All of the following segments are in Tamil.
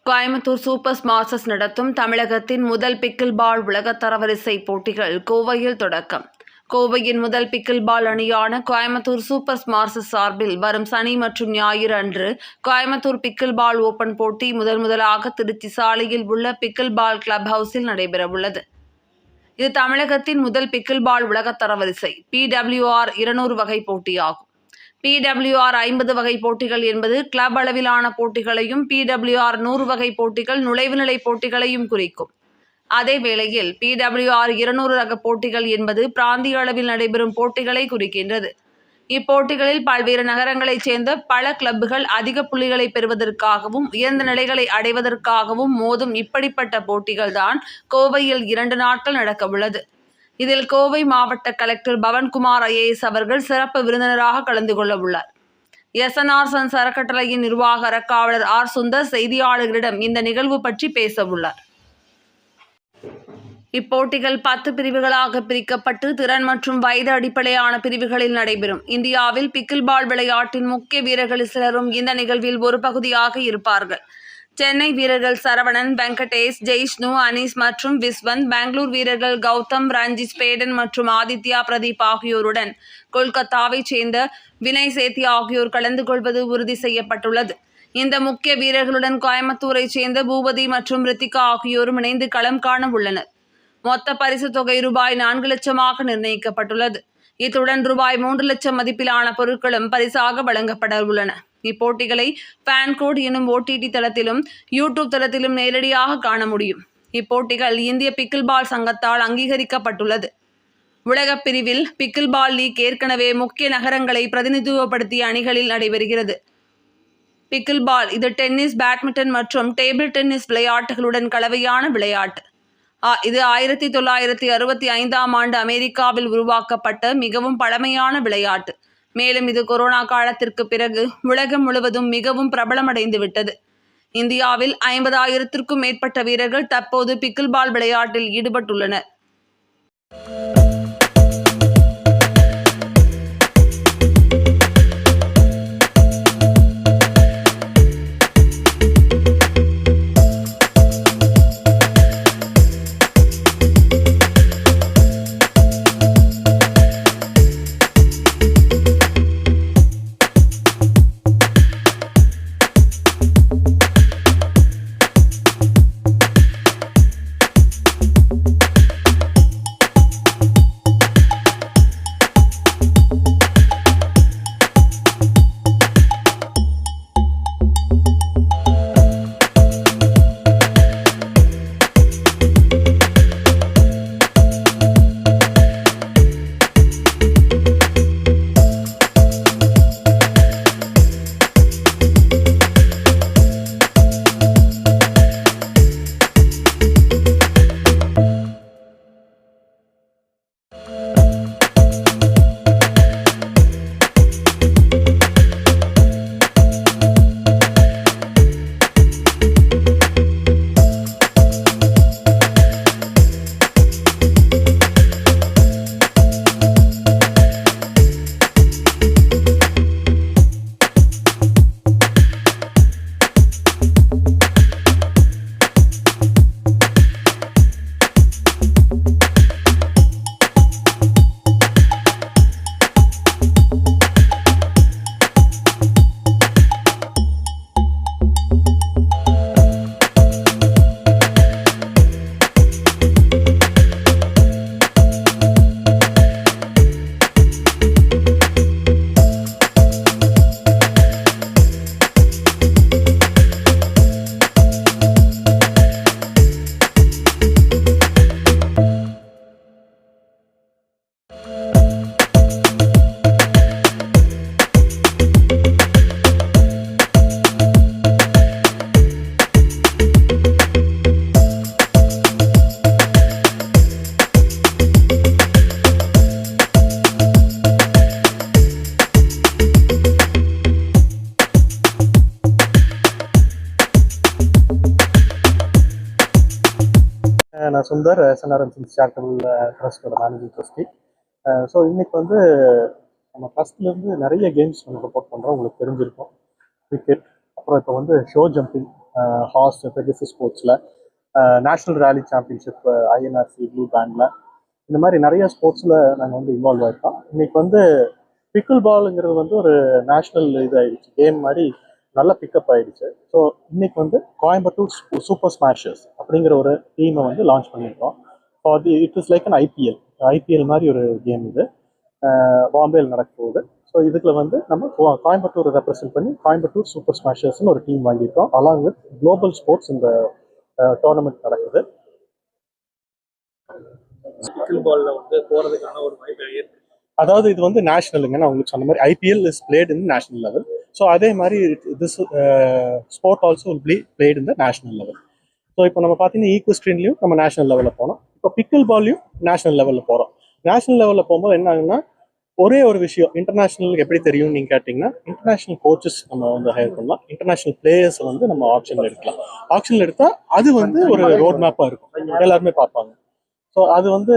கோயம்புத்தூர் சூப்பர் மாஸ்டர்ஸ் நடத்தும் தமிழகத்தின் முதல் பிக்கில் பால் உலக தரவரிசை போட்டிகள் கோவையில் தொடக்கம். கோவையின் முதல் பிக்கில் பால் அணியான கோயம்புத்தூர் சூப்பர் மாஸ்டர்ஸ் சார்பில் வரும் சனி மற்றும் ஞாயிறு அன்று கோயம்புத்தூர் பிக்கில் பால் ஓபன் போட்டி முதலாக திருச்சி சாலையில் உள்ள பிக்கில் பால் கிளப் ஹவுஸில் நடைபெறவுள்ளது. இது தமிழகத்தின் முதல் பிக்கில் பால் உலக தரவரிசை PWR 200 வகை போட்டியாகும். PWR 50 வகை போட்டிகள் என்பது கிளப் அளவிலான போட்டிகளையும், PWR 100 வகை போட்டிகள் நுழைவு நிலை போட்டிகளையும் குறிக்கும். அதே வேளையில் PWR 200 ரக போட்டிகள் என்பது பிராந்திய அளவில் நடைபெறும் போட்டிகளை குறிக்கின்றது. இப்போட்டிகளில் பல்வேறு நகரங்களைச் சேர்ந்த பல கிளப்புகள் அதிக புள்ளிகளை பெறுவதற்காகவும் உயர்ந்த நிலைகளை அடைவதற்காகவும் மோதும் இப்படிப்பட்ட போட்டிகள்தான் கோவையில் 2 நாட்கள் நடக்கவுள்ளது. இதில் கோவை மாவட்ட கலெக்டர் பவன்குமார் IAS அவர்கள் சிறப்பு விருந்தினராக கலந்து கொள்ள உள்ளார். SNR சன்ஸ் அறக்கட்டளையின் நிர்வாக அறக்காவலர் R. சுந்தர் செய்தியாளர்களிடம் இந்த நிகழ்வு பற்றி பேச உள்ளார். இப்போட்டிகள் 10 பிரிவுகளாக பிரிக்கப்பட்டு திறன் மற்றும் வயது அடிப்படையான பிரிவுகளில் நடைபெறும். இந்தியாவில் பிக்கில் பால் விளையாட்டின் முக்கிய வீரர்கள் சிலரும் இந்த நிகழ்வில் ஒரு பகுதியாக இருப்பார்கள். சென்னை வீரர்கள் சரவணன், வெங்கடேஷ், ஜெய்ஷ்ணு, அனீஸ் மற்றும் விஸ்வந்த், பெங்களூர் வீரர்கள் கௌதம், ரஞ்சித், பேடன் மற்றும் ஆதித்யா பிரதீப் ஆகியோருடன் கொல்கத்தாவைச் சேர்ந்த வினய் சேத்தி ஆகியோர் கலந்து கொள்வது உறுதி செய்யப்பட்டுள்ளது. இந்த முக்கிய வீரர்களுடன் கோயம்புத்தூரைச் சேர்ந்த பூபதி மற்றும் ரித்திகா ஆகியோரும் இணைந்து களம் காண உள்ளனர். மொத்த பரிசு தொகை ரூபாய் 4 லட்சமாக நிர்ணயிக்கப்பட்டுள்ளது. இத்துடன் ரூபாய் 3 லட்சம் மதிப்பிலான பொருட்களும் பரிசாக வழங்கப்பட உள்ளன. இப்போட்டிகளை ஃபேன்கோட் எனும் OTT தளத்திலும் யூடியூப் தளத்திலும் நேரடியாக காண முடியும். இப்போட்டிகள் இந்திய பிக்கில் பால் சங்கத்தால் அங்கீகரிக்கப்பட்டுள்ளது. உலகப் பிரிவில் பிக்கில் பால் லீக் ஏற்கனவே முக்கிய நகரங்களை பிரதிநிதித்துவப்படுத்திய அணிகளில் நடைபெறுகிறது. பிக்கில் பால் இது டென்னிஸ், பேட்மிண்டன் மற்றும் டேபிள் டென்னிஸ் விளையாட்டுகளுடன் கலவையான விளையாட்டு. இது 1965ஆம் ஆண்டு அமெரிக்காவில் உருவாக்கப்பட்ட மிகவும் பழமையான விளையாட்டு. மேலும் இது கொரோனா காலத்திற்கு பிறகு உலகம் முழுவதும் மிகவும் பிரபலமடைந்து விட்டது. இந்தியாவில் 50,000க்கும் மேற்பட்ட வீரர்கள் தற்போது பிக்கில் பால் விளையாட்டில் ஈடுபட்டுள்ளனர். நான் சுந்தர், SNR சன்ஸ் சேரிட்டபிள் ட்ரஸ்ட்டோட மேனேஜிங் ட்ரஸ்டி. ஸோ இன்னைக்கு நம்ம ஃபர்ஸ்ட்லேருந்து நிறைய கேம்ஸ் நம்ம சப்போர்ட் பண்ணுறோம். உங்களுக்கு தெரிஞ்சிருக்கும். கிரிக்கெட், அப்புறம் இப்போ வந்து ஷோ ஜம்பிங், ஹார்ஸ் பெகசஸ் ஸ்போர்ட்ஸில், national rally championship INRC blue பேண்டில், இந்த மாதிரி நிறைய ஸ்போர்ட்ஸில் நாங்கள் வந்து இன்வால்வ் ஆகிருக்கோம். இன்னைக்கு வந்து பிக்கிள் பாலுங்கிறது வந்து ஒரு நேஷ்னல் இதாகிடுச்சு, கேம் மாதிரி நல்லா பிக்கப் ஆகிடுச்சு. ஸோ இன்னைக்கு வந்து கோயம்புத்தூர் சூப்பர் ஸ்மாஷர்ஸ் அப்படிங்கிற ஒரு டீமை வந்து லான்ச் பண்ணியிருக்கோம். ஸோ அது it is like an IPL மாதிரி ஒரு கேம் இது. பாம்பேயில் நடக்க போகுது. ஸோ இதுக்குள்ள வந்து நம்ம கோயம்புத்தூரை ரெப்ரசென்ட் பண்ணி கோயம்புத்தூர் சூப்பர் ஸ்மாஷர்ஸ்னு ஒரு டீம் வாங்கியிருக்கோம். அலாங் வித் குளோபல் ஸ்போர்ட்ஸ் இந்த டோர்னமெண்ட் நடக்குது. பிக்கிள் பால்ல வந்து போறதுக்கான ஒரு வாய்ப்பு இருக்கு. அதாவது இது வந்து நேஷனலுங்க, நான் உங்களுக்கு சொன்ன மாதிரி IPL is played in national level. So அதே மாதிரி this sport also will be played in the national level. So இப்போ நம்ம பார்த்தீங்கன்னா ஈக்வஸ்ட்ரீன்லையும் நம்ம நேஷனல் லெவலில் போனோம். இப்போ பிக்கிள் பால்லையும் நேஷனல் லெவலில் போகிறோம். நேஷனல் லெவலில் போகும்போது என்ன ஆகுதுன்னா, ஒரே ஒரு விஷயம் இன்டர்நேஷனலுக்கு எப்படி தெரியும் நீங்கள் கேட்டிங்கன்னா, இன்டர்நேஷனல் கோச்சஸ் நம்ம வந்து ஹையர் பண்ணலாம், இன்டர்நேஷனல் பிளேயர்ஸ் வந்து நம்ம ஆப்ஷனில் எடுக்கலாம். ஆப்ஷனில் எடுத்தால் அது வந்து ஒரு ரோட் மேப்பாக இருக்கும், எல்லாருமே பார்ப்பாங்க. ஸோ அது வந்து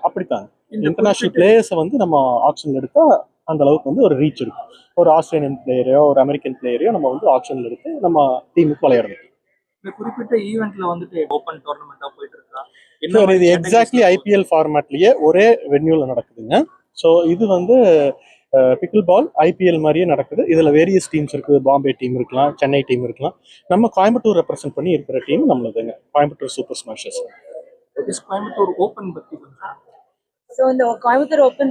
அப்படித்தான், இன்டர்நேஷனல் பிளேயர்ஸை வந்து நம்ம ஆப்ஷனில் எடுத்தால் அந்த அளவுக்கு வந்து ஒரு ரீச் இருக்கும். ஒரு ஆஸ்திரேலியன் பிளேயரையோ ஒரு அமெரிக்கன் பிளேயரையோ நம்ம வந்து ஆப்ஷனில் எடுத்து நம்ம டீமுக்கு விளையாடுறது. இந்த குறிப்பிட்ட ஈவெண்ட்ல வந்துட்டு ஓப்பன் டோர்னமெண்டா போயிட்டு இருக்கா? சார் இது எக்ஸாக்ட்லி ஐபிஎல் ஃபார்மேட்லயே ஒரே வென்யூல நடக்குதுங்க. ஸோ இது வந்து பிக்கிள் பால் ஐபிஎல் மாதிரியே நடக்குது. இதுல வேரியஸ் டீம்ஸ் இருக்குது. பாம்பே டீம் இருக்கலாம், சென்னை டீம் இருக்கலாம். நம்ம கோயம்புத்தூர் ரெப்ரசென்ட் பண்ணி இருக்கிற டீம் நம்மளதுங்க, Coimbatore Super Smashers. Coimbatore Open பத்தி கொஞ்சம். So in the Coimbatore Open,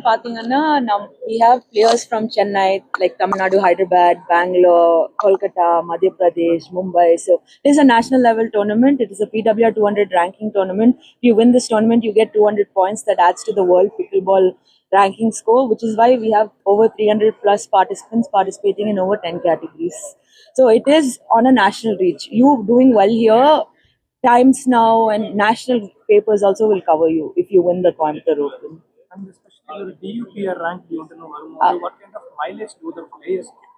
we have players from Chennai, like Tamil Nadu, Hyderabad, Bangalore, Kolkata, Madhya Pradesh, Mumbai. So it is a national level tournament. It is a PWR 200 ranking tournament. If you win this tournament, you get 200 points. That adds to the world pickleball ranking score, which is why we have over 300 plus participants participating in over 10 categories. So it is on a national reach. You doing well here, Times Now and national papers also will cover you if you win the Coimbatore Open. And especially the DUPR rank, you want to know what kind of mileage do the players get?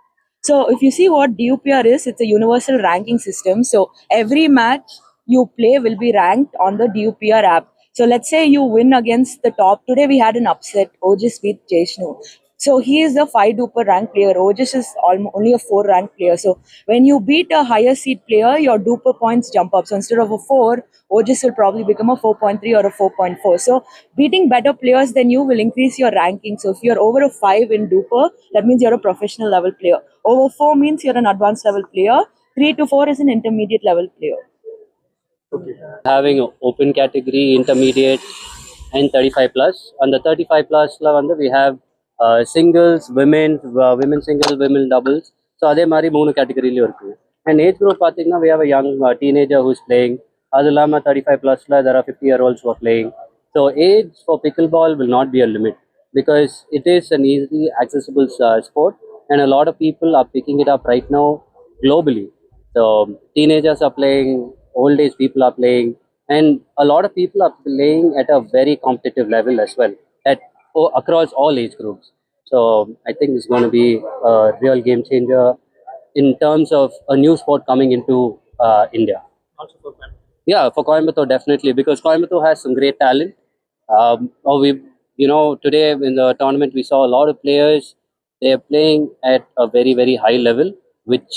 So if you see what DUPR is, it's a universal ranking system. So every match you play will be ranked on the DUPR app. So let's say you win against the top. Today we had an upset, Ojis beat Jeshnu. So he is a 5 duper rank player. Ojis is only a 4 rank player. So when you beat a higher seed player, your duper points jump up. So instead of a 4, Ojis will probably become a 4.3 or a 4.4. So beating better players than you will increase your ranking. So if you're over a 5 in duper, that means you're a professional level player. Over 4 means you're an advanced level player. 3 to 4 is an intermediate level player. Okay. Having open category, intermediate and 35 plus. On the 35 plus we have singles, women single, women doubles. So அதே மாதிரி 3 கேட்டகரியிலும் இருக்குது. And age group பார்த்தீங்கன்னா we have a young teenager who's playing. அது இல்லாமல் 35 plusல there are 50-year-olds who are playing. So age for pickleball will not be a limit because it is an easily accessible sport and a lot of people are picking it up right now globally. So teenagers are playing, old age people are playing, and a lot of people are playing at a very competitive level as well across all age groups. So I think it's going to be a real game changer in terms of a new sport coming into India. Also for Coimbatore. Yeah, for Coimbatore definitely, because Coimbatore has some great talent. Today in the tournament we saw a lot of players. They are playing at a very, very high level, which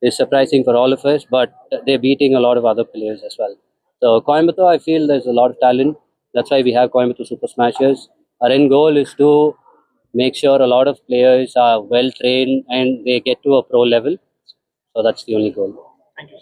is surprising for all of us, but they're beating a lot of other players as well. So Coimbatore, I feel there's a lot of talent. That's why we have Coimbatore Super Smashers. Our end goal is to make sure a lot of players are well trained and they get to a pro level. So that's the only goal. Thank you.